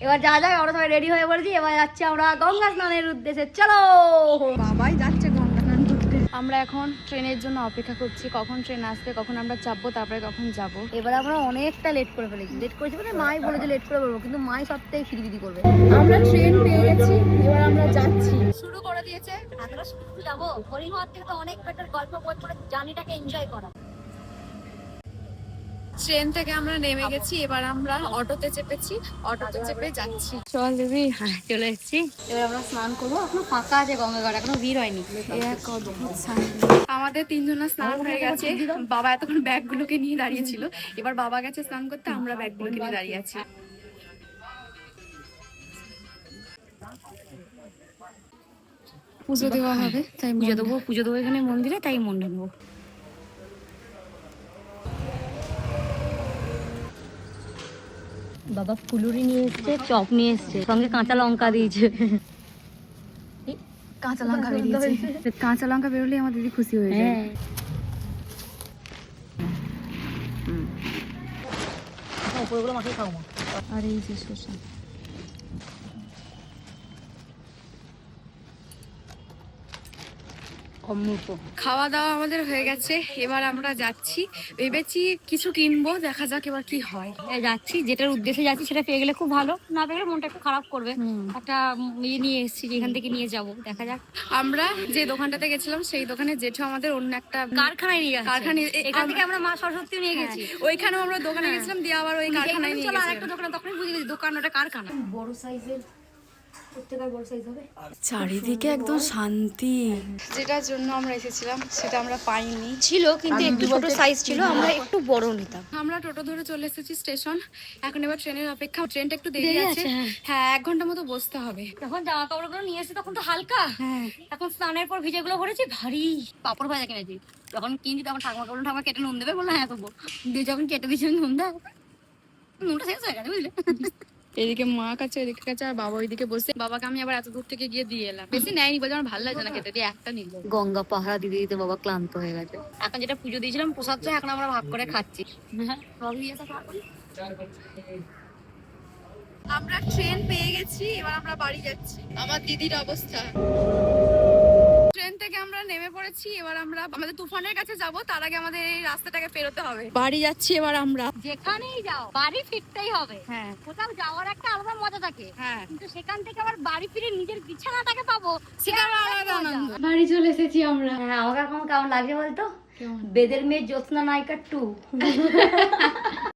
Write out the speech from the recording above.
এবার যা যাক আমরা সবাই রেডি হয়ে পড়েছি, এবার যাচ্ছি আমরা গঙ্গা স্নানের উদ্দেশ্যে। চলো। বাবাই যাচ্ছে গঙ্গা স্নান করতে। আমরা এখন ট্রেনের জন্য অপেক্ষা করছি, কখন ট্রেন আসবে, কখন আমরা চাপবো, তারপরে কখন যাব। এবার আমরা অনেকটা লেট করে ফেলেছি। লেট করেছি মানে মাই বলেছে লেট করে বলবো, কিন্তু মাই সবটাই খিরিবিরি করবে। আমরা ট্রেন পেয়ে গেছি, এবার আমরা যাচ্ছি। শুরু করে দিয়েছে। আমরা শুধু যাবো, বোরিং হওয়ার থেকে তো অনেক বেটার গল্প বই করে জার্নিটাকে এনজয় করা। ট্রেন থেকে আমরা নেমে গেছি, এবার আমরা অটোতে চেপেছি, অটোতে চেপে যাচ্ছি। চল দিদি। হ্যাঁ চলে এসেছি। এবার আমরা স্নান করবো, এখনো ফাঁকা আছে গঙ্গা ঘাট, এখনো ভিড় হয়নি। আমাদের তিনজনের স্নান হয়ে গেছে। বাবা এতক্ষণ ব্যাগগুলোকে নিয়ে দাঁড়িয়েছিল, এবার বাবা গেছে স্নান করতে, আমরা ব্যাগগুলোকে নিয়ে দাঁড়িয়ে আছি। পুজো দেওয়া হবে, তাই পুজো দেবো এখানে মন্দিরে, তাই মন্ডে নেবো। বাবা ফুলুরি নিয়ে এসছে, চপ নিয়ে এসছে, সঙ্গে কাঁচা লঙ্কা দিয়েছে। কাঁচা লঙ্কা বেরিয়েছে। কাঁচা লঙ্কা বেরোলে আমার দিদি খুশি হয়ে যায়। উপরগুলো মাখিয়ে খাও মা। আর এই যে শসা। খাওয়া দাওয়া আমাদের হয়ে গেছে, এবার আমরা যাচ্ছি। ভেবেছি কিছু কিনবো, দেখা যাক এবার কি হয়। যাচ্ছি, যেটার উদ্দেশ্যে যাচ্ছি সেটা পেয়ে গেলে খুব ভালো, না পেয়ে গেলে মনটা একটু খারাপ করবে। একটা ইয়ে নিয়ে এসেছি যেখান থেকে নিয়ে যাব, দেখা যাক। আমরা যে দোকানটাতে গেছিলাম সেই দোকানে জেঠু আমাদের অন্য একটা কারখানায় নিয়ে গেছে। কারখানা, এখান থেকে আমরা মা সরস্বতী নিয়ে গেছি। ওইখানেও আমরা দোকানে গেছিলাম, দিয়ে আবার ওই কারখানায় নিয়ে গেছিলাম। আরেকটা দোকানে, তখনই বুঝে গেছি দোকান ওটা কারখানা। বড় সাইজের, প্রত্যেকবার বড় সাইজ হবে। চারিদিকে একদম শান্তি। যেটার জন্য আমরা এসেছিলাম সেটা আমরা পাইনি। ছিল কিন্তু একটু ছোট সাইজ ছিল, আমরা একটু বড় নিতাম। আমরা টোটো ধরে চলে এসেছি স্টেশন, এখন এবার ট্রেনের অপেক্ষা। ট্রেনটা একটু দেরি আছে, হ্যাঁ 1 ঘন্টা মতো বসতে হবে। যখন জামা কাপড়গুলো নিয়ে এসে তখন তো হালকা, এখন স্নানের পর ভিজেগুলো ভরেছি ভারী। পাপড় ভাজা কিনেছি, যখন কিনছি তখন ঠাকুমা বললো ঠাকুমা কেটে নুন দেবে, বললো হ্যাঁ দেবো। দিয়ে যখন কেটে দিয়েছি নুন দেয়, নুনটা শেষ হয়ে গেছে বুঝলে। এদিকে মা কাছে, এদিকে কাছে, আর বাবা ওইদিকে বসে। বাবাকে আমি আবার এত দূর থেকে গিয়ে দিয়ে এলাম, বেশি নেয়নি বলে আমার ভালো লাগছে না খেতে, দিয়ে একটা নিল। গঙ্গা পাহারা দিতে দিতে বাবা ক্লান্ত হয়ে গেছে। এখন যেটা পুজো দিয়েছিলাম প্রসাদটা এখন আমরা ভাগ করে খাচ্ছি। আমরা ট্রেন পেয়ে গেছি, এবার আমরা বাড়ি যাচ্ছি। আমার দিদির অবস্থা। ট্রেন থেকে আমরা নেমে পড়েছি, এবার আমরা আমাদের তুফানের কাছে যাব, তার আগে আমাদের এই রাস্তাটাকে পেরোতে হবে। বাড়ি যাচ্ছি এবার আমরা। যেখানেই যাও বাড়ি ফিরতেই হবে। হ্যাঁ, কোথাও যাওয়ার একটা আলাদা মজা থাকে, হ্যাঁ, কিন্তু সেখান থেকে আবার বাড়ি ফিরে নিজের বিছানাটাকে পাবো, সেটা আলাদা আনন্দ। বাড়ি চলে এসেছি আমরা। হ্যাঁ আমাকে এখন কেমন লাগছে বলতো, বেদের মেয়ে জ্যোৎস্না নায়িকা 2।